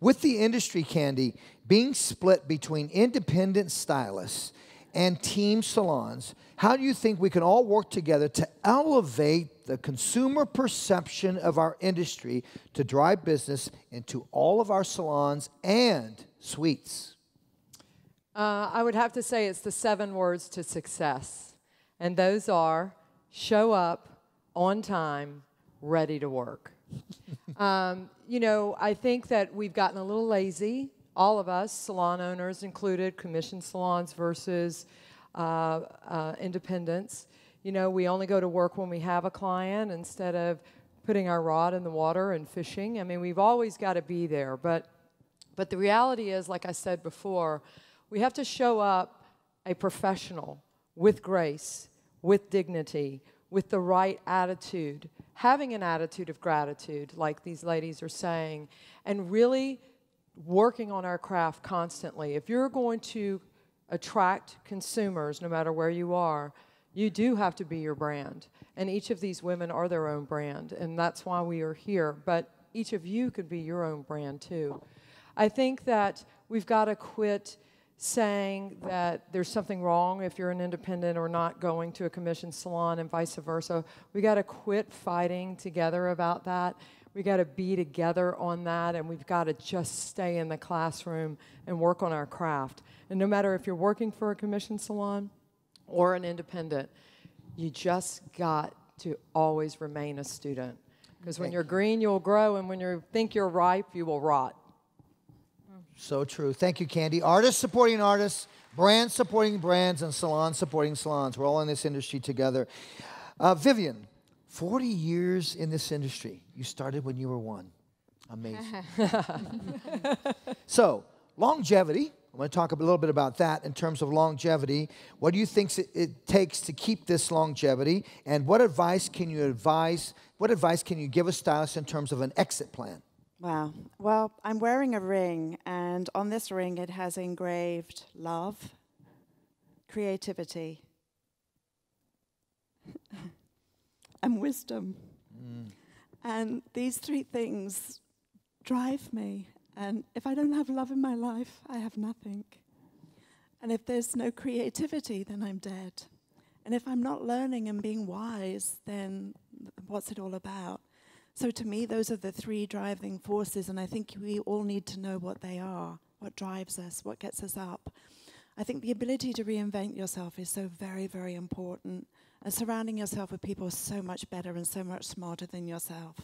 With the industry, Candy, being split between independent stylists and team salons, how do you think we can all work together to elevate the consumer perception of our industry to drive business into all of our salons and suites? I would have to say it's the 7 words to success. And those are show up, on time, ready to work. You know, I think that we've gotten a little lazy, all of us, salon owners included, commission salons versus independents. You know, we only go to work when we have a client instead of putting our rod in the water and fishing. I mean, we've always got to be there. But the reality is, like I said before, we have to show up a professional with grace, with dignity, with the right attitude, having an attitude of gratitude, like these ladies are saying, and really working on our craft constantly. If you're going to attract consumers, no matter where you are, you do have to be your brand. And each of these women are their own brand, and that's why we are here. But each of you could be your own brand, too. I think that we've got to quit saying that there's something wrong if you're an independent or not going to a commissioned salon and vice versa. We got to quit fighting together about that. We got to be together on that, and we've got to just stay in the classroom and work on our craft. And no matter if you're working for a commissioned salon or an independent, you just got to always remain a student. Because when you're green, you'll grow, and when you think you're ripe, you will rot. So true. Thank you, Candy. Artists supporting artists, brands supporting brands, and salons supporting salons. We're all in this industry together. Vivienne, 40 years in this industry. You started when you were 1. Amazing. So, longevity. I want to talk a little bit about that in terms of longevity. What do you think it takes to keep this longevity? And what advice can you give a stylist in terms of an exit plan? Wow. Well, I'm wearing a ring, and on this ring it has engraved love, creativity, and wisdom. And these 3 things drive me. And if I don't have love in my life, I have nothing. And if there's no creativity, then I'm dead. And if I'm not learning and being wise, then what's it all about? So to me, those are the 3 driving forces, and I think we all need to know what they are, what drives us, what gets us up. I think the ability to reinvent yourself is so very, very important, and surrounding yourself with people is so much better and so much smarter than yourself.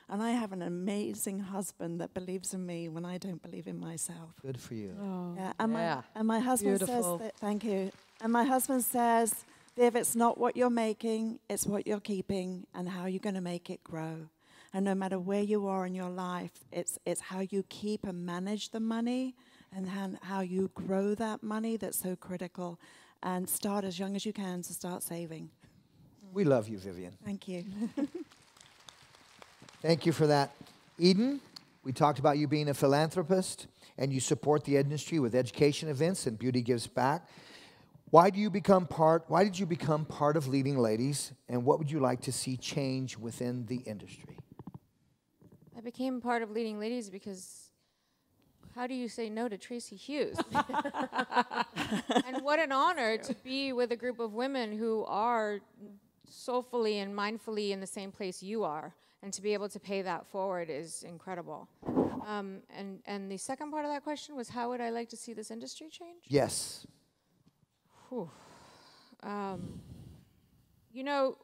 And I have an amazing husband that believes in me when I don't believe in myself. Good for you. Oh, yeah, and my husband Beautiful. says that, thank you. And my husband says, Viv, it's not what you're making, it's what you're keeping and how you're going to make it grow. And no matter where you are in your life, it's how you keep and manage the money and how you grow that money that's so critical. And start as young as you can to start saving. We love you, Vivienne. Thank you. Thank you for that. Eden, we talked about you being a philanthropist, and you support the industry with education events and Beauty Gives Back. Why did you become part of Leading Ladies, and what would you like to see change within the industry? I became part of Leading Ladies because how do you say no to Tracey Hughes? And what an honor to be with a group of women who are soulfully and mindfully in the same place you are, and to be able to pay that forward is incredible. And the second part of that question was, how would I like to see this industry change? Yes. Whew. You know,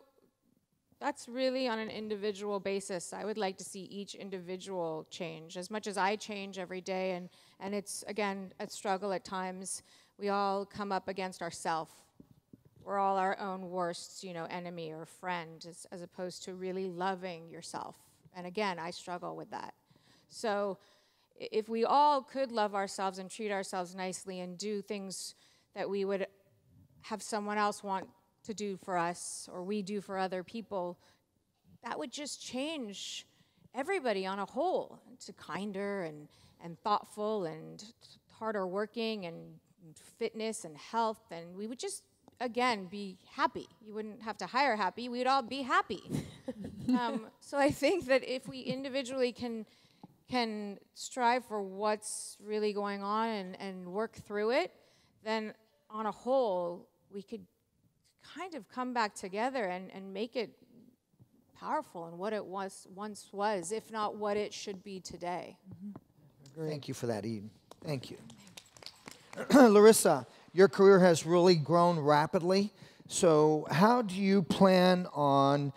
that's really on an individual basis. I would like to see each individual change as much as I change every day. And it's, again, a struggle at times. We all come up against ourselves. We're all our own worst, enemy or friend, as opposed to really loving yourself. And again, I struggle with that. So if we all could love ourselves and treat ourselves nicely and do things that we would have someone else want to do for us or we do for other people, that would just change everybody on a whole to kinder and thoughtful and harder working and fitness and health, and we would just, again, be happy. You wouldn't have to hire happy. We'd all be happy. So I think that if we individually can can strive for what's really going on and work through it, then on a whole, we could kind of come back together and make it powerful and what it once was, if not what it should be today. Thank you for that, Eden. Thank you. Larisa, your career has really grown rapidly. So how do you plan on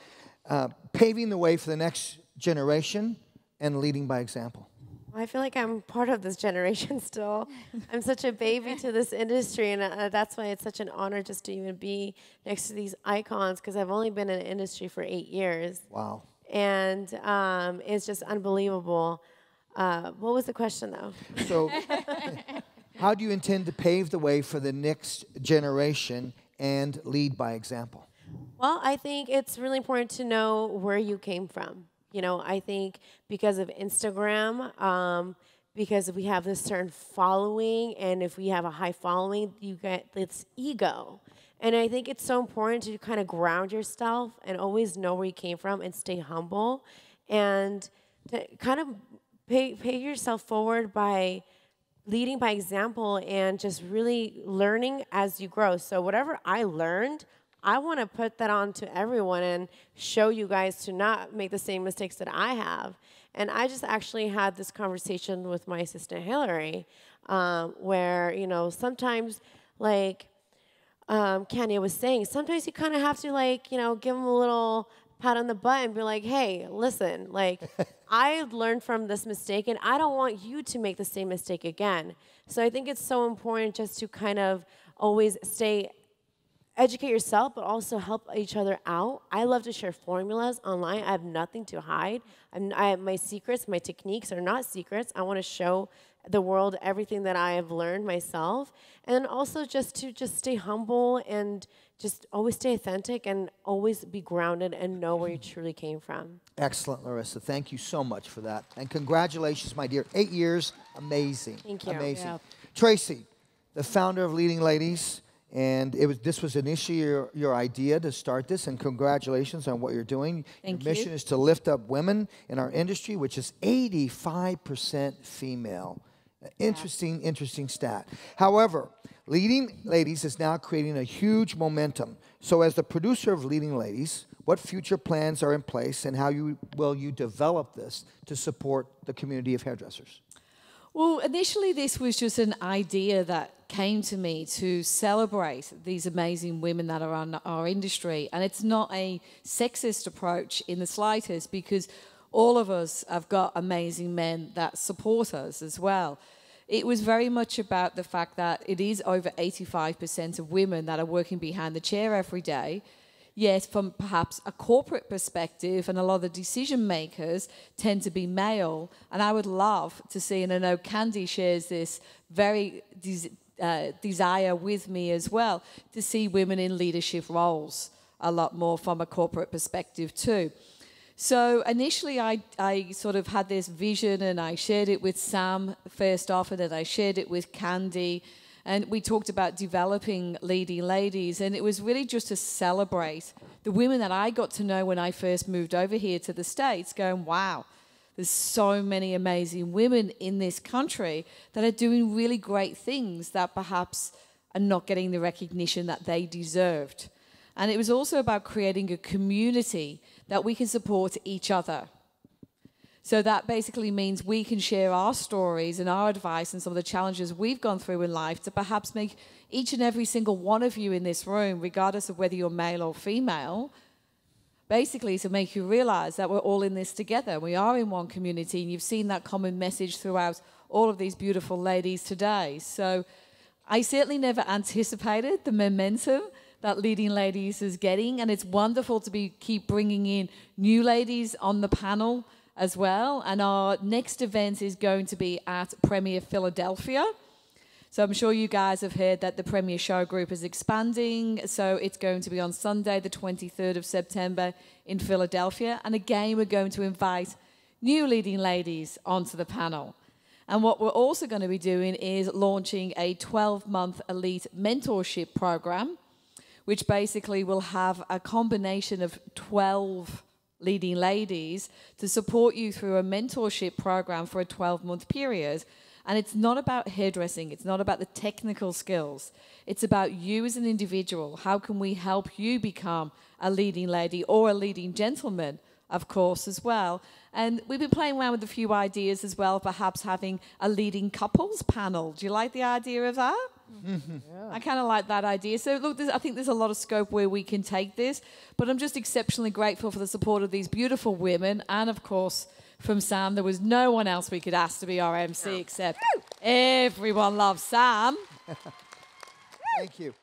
paving the way for the next generation and leading by example? I feel like I'm part of this generation still. I'm such a baby to this industry, and that's why it's such an honor just to even be next to these icons, because I've only been in the industry for 8 years. Wow. And it's just unbelievable. What was the question, though? So how do you intend to pave the way for the next generation and lead by example? Well, I think it's really important to know where you came from. You know, I think because of Instagram, because we have this certain following, and if we have a high following, you get this ego. And I think it's so important to kind of ground yourself and always know where you came from and stay humble and to kind of pay yourself forward by leading by example and just really learning as you grow. So whatever I learned, I want to put that on to everyone and show you guys to not make the same mistakes that I have. And I just actually had this conversation with my assistant, Hillary, where, you know, sometimes, like Kenya was saying, sometimes you kind of have to, like, you know, give them a little pat on the butt and be like, hey, listen, like, I learned from this mistake, and I don't want you to make the same mistake again. So I think it's so important just to kind of always educate yourself, but also help each other out. I love to share formulas online. I have nothing to hide. My secrets, my techniques are not secrets. I want to show the world everything that I have learned myself. And then also just stay humble and just always stay authentic and always be grounded and know where you truly came from. Excellent, Larisa. Thank you so much for that. And congratulations, my dear. 8 years, amazing. Thank you. Amazing. Yeah. Tracey, the founder of Leading Ladies, and this was initially your idea to start this, and congratulations on what you're doing. Thank Your mission is to lift up women in our industry, which is 85% female. Interesting stat. However, Leading Ladies is now creating a huge momentum. So as the producer of Leading Ladies, what future plans are in place, and how will you develop this to support the community of hairdressers? Well, initially this was just an idea that came to me to celebrate these amazing women that are on our industry. And it's not a sexist approach in the slightest, because all of us have got amazing men that support us as well. It was very much about the fact that it is over 85% of women that are working behind the chair every day. Yet from perhaps a corporate perspective, and a lot of the decision makers tend to be male. And I would love to see, and I know Candy shares this very desire with me as well, to see women in leadership roles a lot more from a corporate perspective too. So initially I sort of had this vision, and I shared it with Sam first off, and then I shared it with Candy. And we talked about developing Leading Ladies, and it was really just to celebrate the women that I got to know when I first moved over here to the States, going, wow, there's so many amazing women in this country that are doing really great things that perhaps are not getting the recognition that they deserved. And it was also about creating a community that we can support each other. So that basically means we can share our stories and our advice and some of the challenges we've gone through in life to perhaps make each and every single one of you in this room, regardless of whether you're male or female, basically to make you realize that we're all in this together. We are in one community, and you've seen that common message throughout all of these beautiful ladies today. So I certainly never anticipated the momentum that Leading Ladies is getting, and it's wonderful to keep bringing in new ladies on the panel as well. And our next event is going to be at Premiere Philadelphia. So I'm sure you guys have heard that the Premiere Show Group is expanding. So it's going to be on Sunday, the 23rd of September in Philadelphia. And again, we're going to invite new Leading Ladies onto the panel. And what we're also going to be doing is launching a 12-month elite mentorship program, which basically will have a combination of 12 Leading Ladies to support you through a mentorship program for a 12-month period. And it's not about hairdressing. It's not about the technical skills. It's about you as an individual. How can we help you become a leading lady or a leading gentleman, of course, as well. And we've been playing around with a few ideas as well, perhaps having a leading couples panel. Do you like the idea of that? Mm-hmm. Yeah. I kind of like that idea. So look, I think there's a lot of scope where we can take this, but I'm just exceptionally grateful for the support of these beautiful women, and of course from Sam. There was no one else we could ask to be our MC except everyone loves Sam. Thank you.